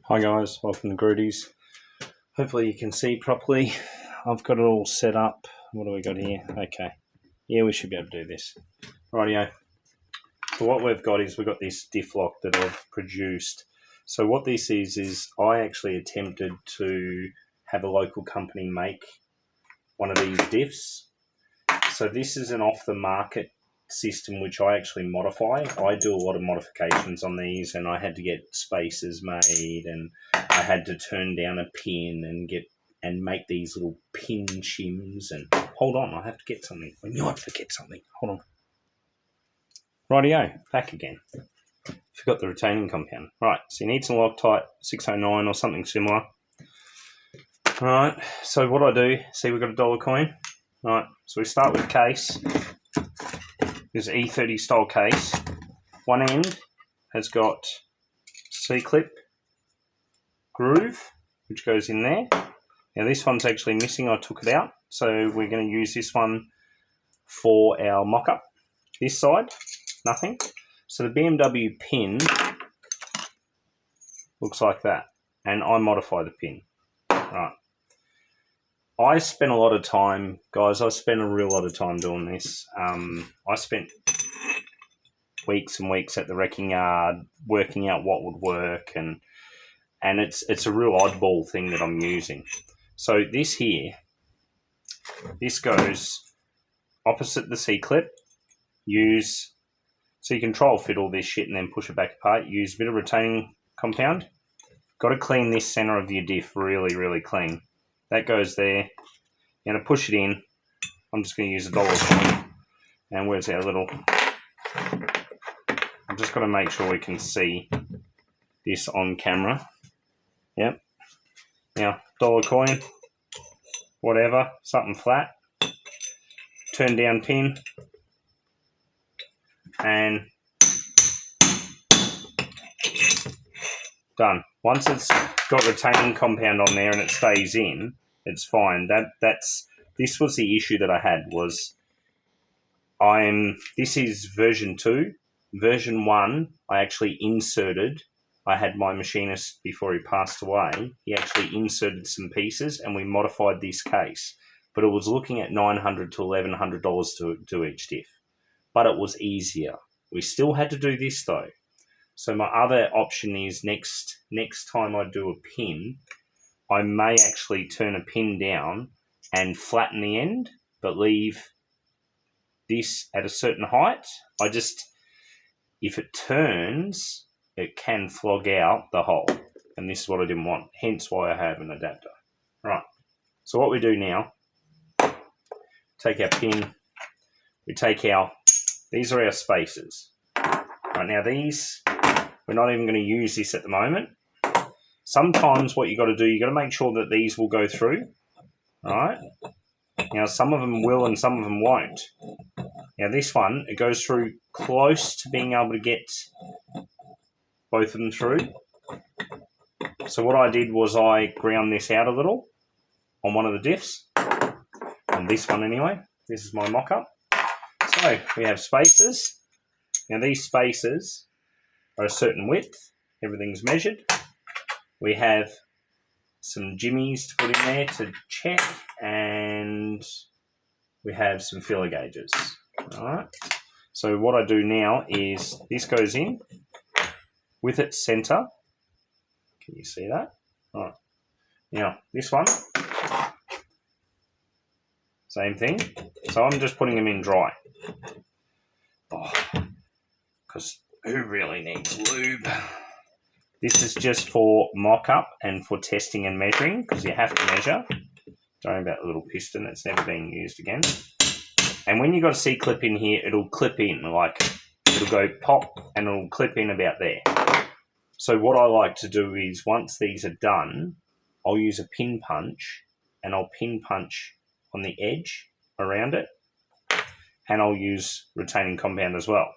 Hi guys, welcome to Grudy's. Hopefully you can see properly. I've got it all set up. What do we got here? Okay. Yeah, we should be able to do this. Rightio. So what we've got is we've got this diff lock that I've produced. So what this is I actually attempted to have a local company make one of these diffs. So this is an off-the-market system which I actually modify. I do a lot of modifications on these, and I had to get spacers made, and I had to turn down a pin and make these little pin shims. And hold on, I have to get something. I knew I'd forget something. Hold on. Rightio, back again. Forgot the retaining compound. Right, so you need some Loctite 609 or something similar. Right, so what I do, see we've got a dollar coin. Right, so we start with the case. This E30 style case. One end has got C-clip groove, which goes in there. Now this one's actually missing, I took it out. So we're going to use this one for our mock-up. This side, nothing. So the BMW pin looks like that. And I modify the pin. Right. I spent a lot of time, guys, I spent a real lot of time doing this. I spent weeks and weeks at the wrecking yard working out what would work, and it's a real oddball thing that I'm using. So this here, this goes opposite the C-clip. So you control fit all this shit and then push it back apart. Use a bit of retaining compound. Got to clean this center of your diff really, really clean. That goes there. You're going to push it in. I'm just going to use a dollar coin. And where's our little... I'm just going to make sure we can see this on camera. Yep. Now, dollar coin, whatever, something flat. Turn down pin. And done. Once it's got retaining compound on there and it stays in, it's fine. This was the issue that I had was this is version 2. Version 1, I actually inserted. I had my machinist, before he passed away, he actually inserted some pieces and we modified this case. But it was looking at $900 to $1,100 to do each diff. But it was easier. We still had to do this though. So my other option is next time I do a pin, I may actually turn a pin down and flatten the end, but leave this at a certain height. If it turns, it can flog out the hole. And this is what I didn't want, hence why I have an adapter. Right, so what we do now, take our pin, these are our spacers. Right, now these, we're not even going to use this at the moment. Sometimes what you got to do, you got to make sure that these will go through. All right. Now some of them will and some of them won't. Now this one, it goes through close to being able to get both of them through. So what I did was I ground this out a little on one of the diffs. On this one anyway. This is my mock-up. So we have spacers. Now these spacers are a certain width. Everything's measured. We have some jimmies to put in there to check, and we have some filler gauges. All right. So what I do now is this goes in with its center. Can you see that? All right. Now this one, same thing. So I'm just putting them in dry. Because who really needs lube? This is just for mock-up and for testing and measuring, because you have to measure. Don't worry about the little piston, it's never being used again. And when you've got a C-clip in here, it'll clip in, it'll go pop and it'll clip in about there. So what I like to do is, once these are done, I'll use a pin punch, and I'll pin punch on the edge around it, and I'll use retaining compound as well.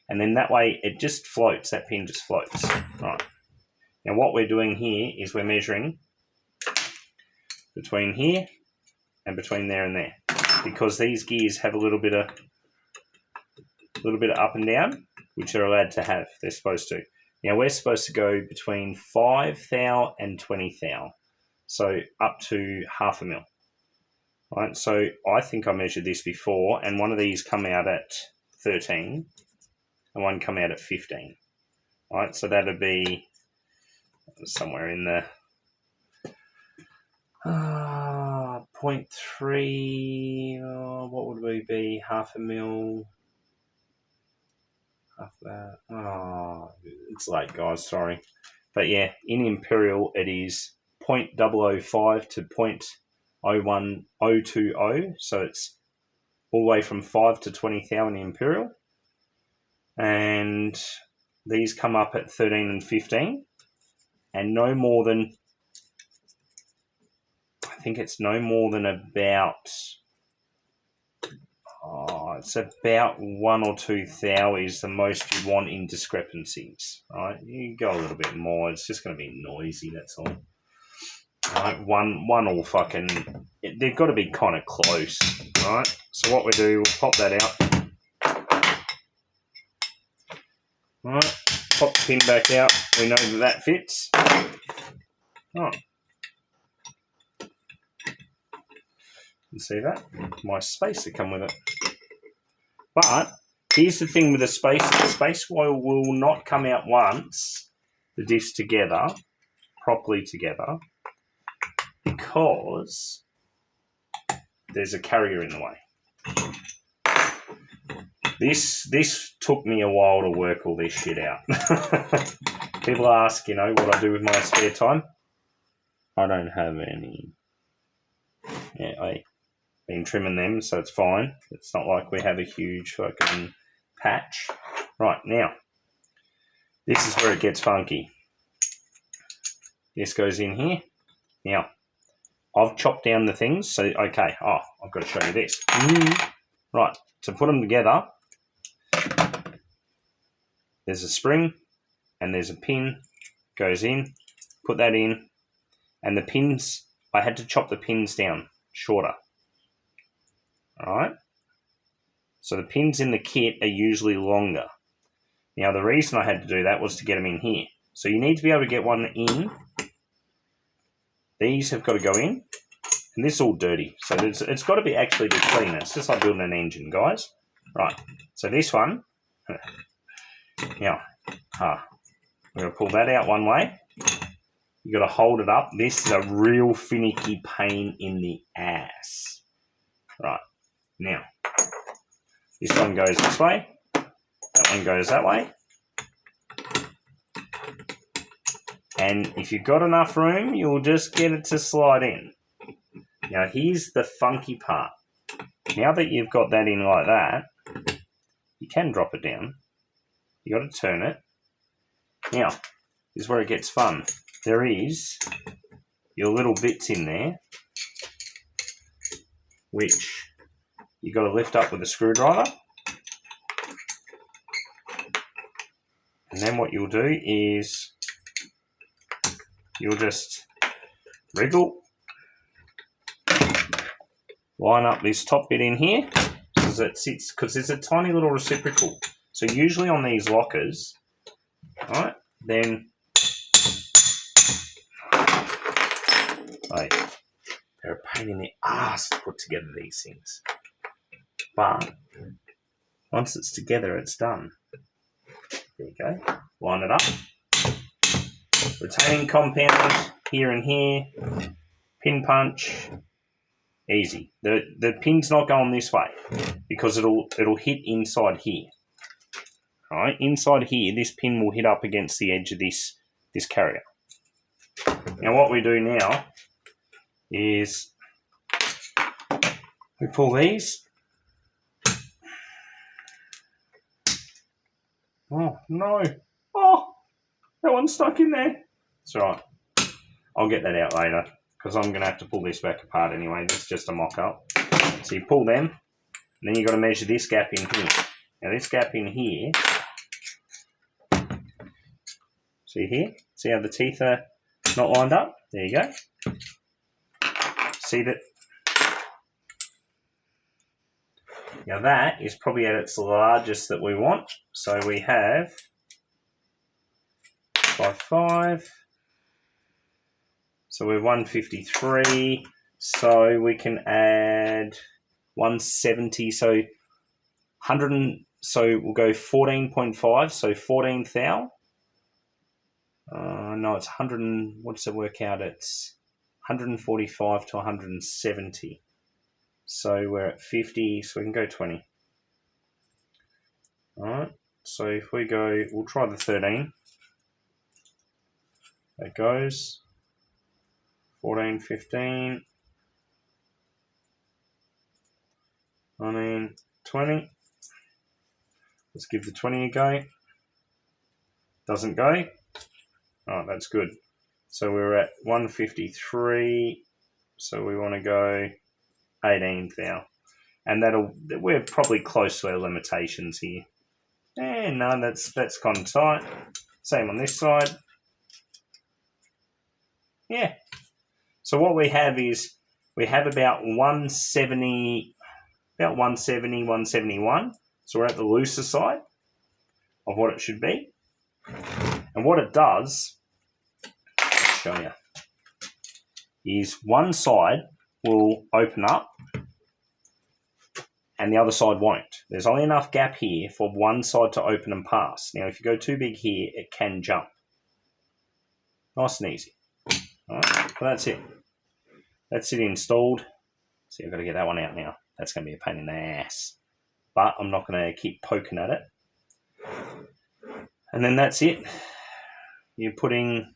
And then that way it just floats, that pin just floats. Right. Now what we're doing here is we're measuring between here and between there and there, because these gears have a little bit of up and down, which they're allowed to have, they're supposed to. Now we're supposed to go between 5 thou and 20 thou, so up to half a mil. Right, so I think I measured this before, and one of these come out at 13, and one come out at 15. Right, so that'd be somewhere in the 0.3. What would we be? Half a mil. Half that. Oh, it's late, guys. Sorry, but yeah, in imperial it is 0.005 to 0.01020, so it's all the way from 5 to 20 thou in imperial, and these come up at 13 and 15, and no more than, I think it's no more than about, it's about 1 or 2 thou is the most you want in discrepancies, right? You go a little bit more, it's just going to be noisy, that's all. Right, one will fucking, they've got to be kind of close, right? So what we do, we'll pop that out. Right, pop the pin back out. We know that fits. Oh. You see that? My spacer come with it. But here's the thing with the spacer. The spacer will not come out once the diffs together, properly together, because there's a carrier in the way. This took me a while to work all this shit out. People ask, what I do with my spare time. I don't have any. Yeah, I've been trimming them, so it's fine. It's not like we have a huge fucking patch. Right, now, this is where it gets funky. This goes in here. Now, I've chopped down the things, so, okay, I've got to show you this. Right, to put them together, there's a spring and there's a pin, goes in, put that in, and the pins, I had to chop the pins down shorter. Alright? So the pins in the kit are usually longer. Now the reason I had to do that was to get them in here. So you need to be able to get one in. These have got to go in, and this is all dirty. So it's got to be actually be clean. It's just like building an engine, guys. Right, so this one, now, we're going to pull that out one way. You've got to hold it up. This is a real finicky pain in the ass. Right, now, this one goes this way. That one goes that way. And if you've got enough room, you'll just get it to slide in. Now, here's the funky part. Now that you've got that in like that, you can drop it down. You got to turn it. Now, this is where it gets fun. There is your little bits in there, which you got to lift up with a screwdriver. And then what you'll do is you'll just wriggle, line up this top bit in here, because it sits, because there's a tiny little reciprocal. So usually on these lockers, right, then they're a pain in the ass to put together these things. But once it's together, it's done. There you go. Line it up. Retaining compound here and here. Pin punch. Easy. The pin's not going this way because it'll hit inside here. Alright, inside here, this pin will hit up against the edge of this carrier. Now what we do now is we pull these. Oh no. Oh, that one's stuck in there. It's alright. I'll get that out later because I'm going to have to pull this back apart anyway. This is just a mock-up. So you pull them, and then you've got to measure this gap in here. Now this gap in here, see here? See how the teeth are not lined up? There you go. See that? Now that is probably at its largest that we want. So we have 155. So we're 153. So we can add 170. So 100. So we'll go 14.5. So 14 thou. No, it's 100. What does it work out? It's 145 to 170. So we're at 50. So we can go 20. All right. So if we go, we'll try the 13. That goes. 14, 15. 19, 20. Let's give the 20 a go. Doesn't go. Oh, that's good. So we're at 153. So we want to go 18 thou. And we're probably close to our limitations here. No, that's kind of tight. Same on this side. Yeah. So what we have is we have about 170, 171. So we're at the looser side of what it should be. And what it does, I'll show you, is one side will open up and the other side won't. There's only enough gap here for one side to open and pass. Now, if you go too big here, it can jump. Nice and easy. All right, well, that's it. That's it installed. See, I've got to get that one out now. That's going to be a pain in the ass. But I'm not going to keep poking at it. And then that's it. You're putting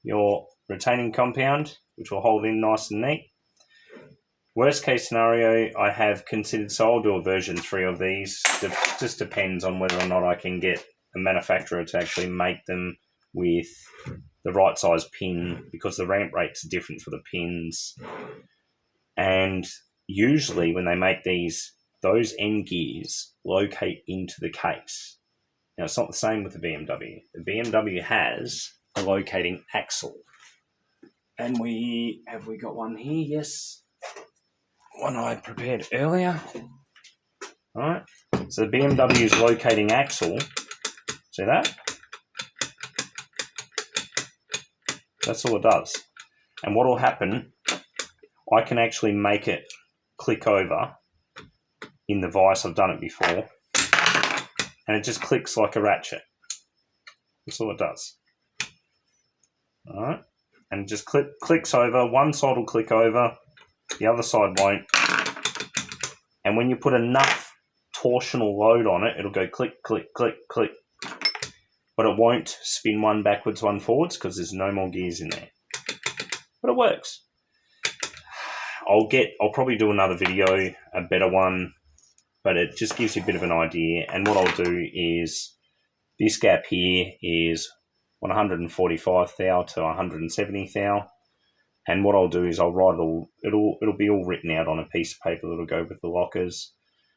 your retaining compound, which will hold in nice and neat. Worst case scenario, I have considered, so I'll do a version 3 of these. It just depends on whether or not I can get a manufacturer to actually make them with the right size pin, because the ramp rates are different for the pins. And usually when they make these, those end gears locate into the case. Now, it's not the same with the BMW. The BMW has a locating axle. And have we got one here? Yes. One I prepared earlier. All right. So the BMW's locating axle, see that? That's all it does. And what will happen, I can actually make it click over in the vise. I've done it before. And it just clicks like a ratchet. That's all it does. All right. And it just clicks over. One side will click over. The other side won't. And when you put enough torsional load on it, it'll go click, click, click, click. But it won't spin one backwards, one forwards, because there's no more gears in there. But it works. I'll probably do another video, a better one, but it just gives you a bit of an idea. And what I'll do is, this gap here is 145 thou to 170 thou. And what I'll do is I'll write it'll be all written out on a piece of paper that'll go with the lockers.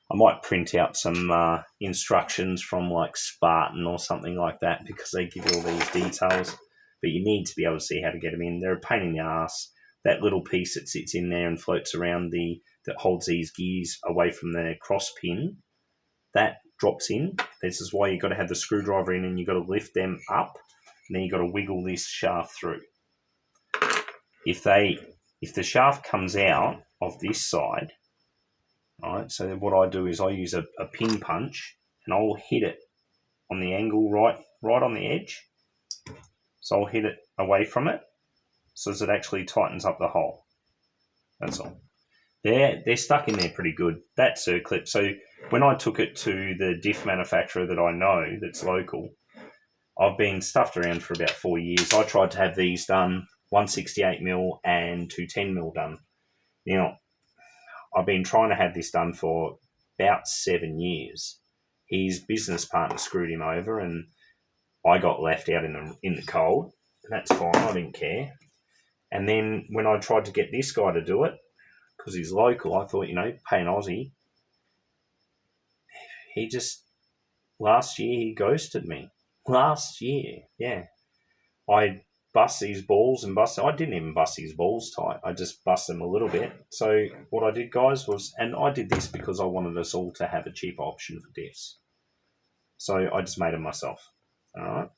I might print out some instructions from like Spartan or something like that, because they give you all these details. But you need to be able to see how to get them in. They're a pain in the ass. That little piece that sits in there and floats around that holds these gears away from the cross pin, that drops in. This is why you've got to have the screwdriver in, and you've got to lift them up, and then you've got to wiggle this shaft through. If the shaft comes out of this side, all right, so what I do is I use a pin punch, and I'll hit it on the angle right on the edge. So I'll hit it away from it, so as it actually tightens up the hole. That's all. They're stuck in there pretty good. That circlip. So when I took it to the diff manufacturer that I know that's local, I've been stuffed around for about 4 years. I tried to have these done 168mm and 210mm done. Now, I've been trying to have this done for about 7 years. His business partner screwed him over, and I got left out in the cold. And that's fine. I didn't care. And then when I tried to get this guy to do it, because he's local, I thought, pay an Aussie. He just, last year, he ghosted me. Last year, yeah. I bust these balls and I didn't even bust these balls tight. I just bust them a little bit. So what I did, guys, was, and I did this because I wanted us all to have a cheaper option for diffs. So I just made them myself. All right.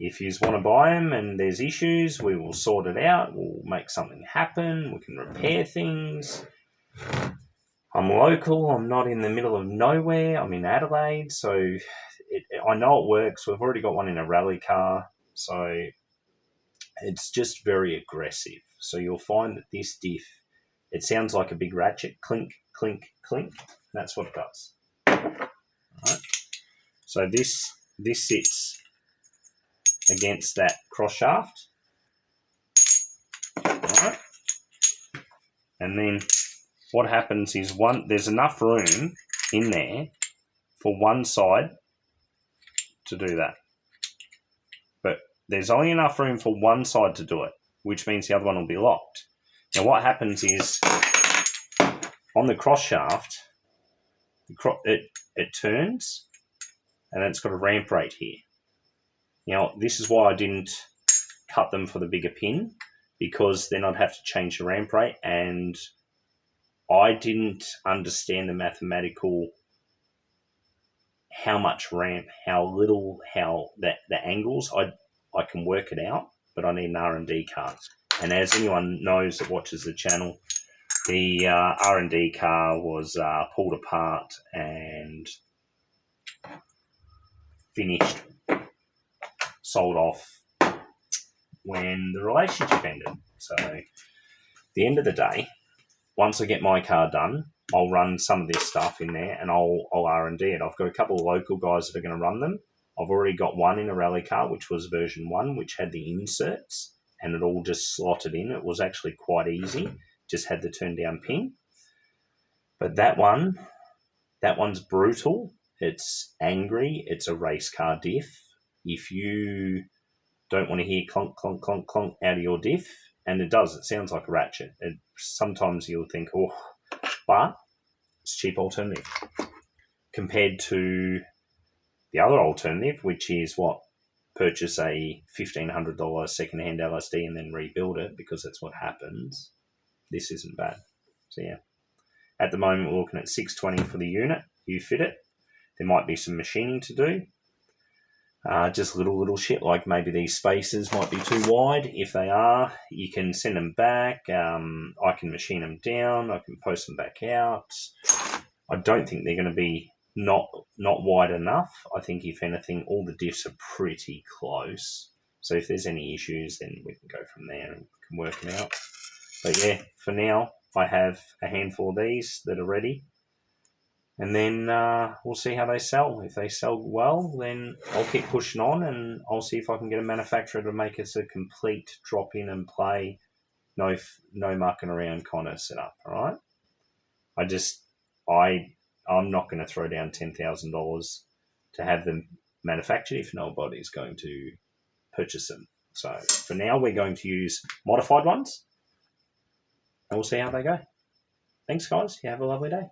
if you want to buy them and there's issues, we will sort it out. We'll make something happen. We can repair things. I'm local. I'm not in the middle of nowhere. I'm in Adelaide, so I know it works. We've already got one in a rally car, so it's just very aggressive. So you'll find that this diff, it sounds like a big ratchet, clink, clink, clink. That's what it does. Right. So this sits against that cross shaft. Right. And then what happens is there's enough room in there for one side to do that. But there's only enough room for one side to do it, which means the other one will be locked. Now what happens is on the cross shaft, it turns and then it's got a ramp rate here. Now this is why I didn't cut them for the bigger pin, because then I'd have to change the ramp rate, and I didn't understand the mathematical, how much ramp, how little, how the angles. I can work it out, but I need an R&D card. And as anyone knows that watches the channel, the R&D car was pulled apart and finished, sold off when the relationship ended. So at the end of the day, once I get my car done, I'll run some of this stuff in there and I'll R&D it. I've got a couple of local guys that are going to run them. I've already got one in a rally car, which was version 1, which had the inserts and it all just slotted in. It was actually quite easy, just had the turn down pin. But that one's brutal. It's angry. It's a race car diff. If you don't want to hear clunk, clunk, clunk, clunk out of your diff, and it does, it sounds like a ratchet. Sometimes you'll think, oh, but it's a cheap alternative compared to the other alternative, which is what? Purchase a $1,500 second-hand LSD and then rebuild it, because that's what happens. This isn't bad. So yeah, at the moment we're looking at $620 for the unit. You fit it. There might be some machining to do. Just little shit, like maybe these spacers might be too wide. If they are, you can send them back. I can machine them down. I can post them back out. I don't think they're going to be not wide enough. I think if anything, all the diffs are pretty close. So if there's any issues, then we can go from there and we can work them out. But yeah, for now, I have a handful of these that are ready. And then we'll see how they sell. If they sell well, then I'll keep pushing on and I'll see if I can get a manufacturer to make us a complete drop in and play, no mucking around kind of setup, all right? I'm not going to throw down $10,000 to have them manufactured if nobody's going to purchase them. So for now, we're going to use modified ones and we'll see how they go. Thanks, guys. You have a lovely day.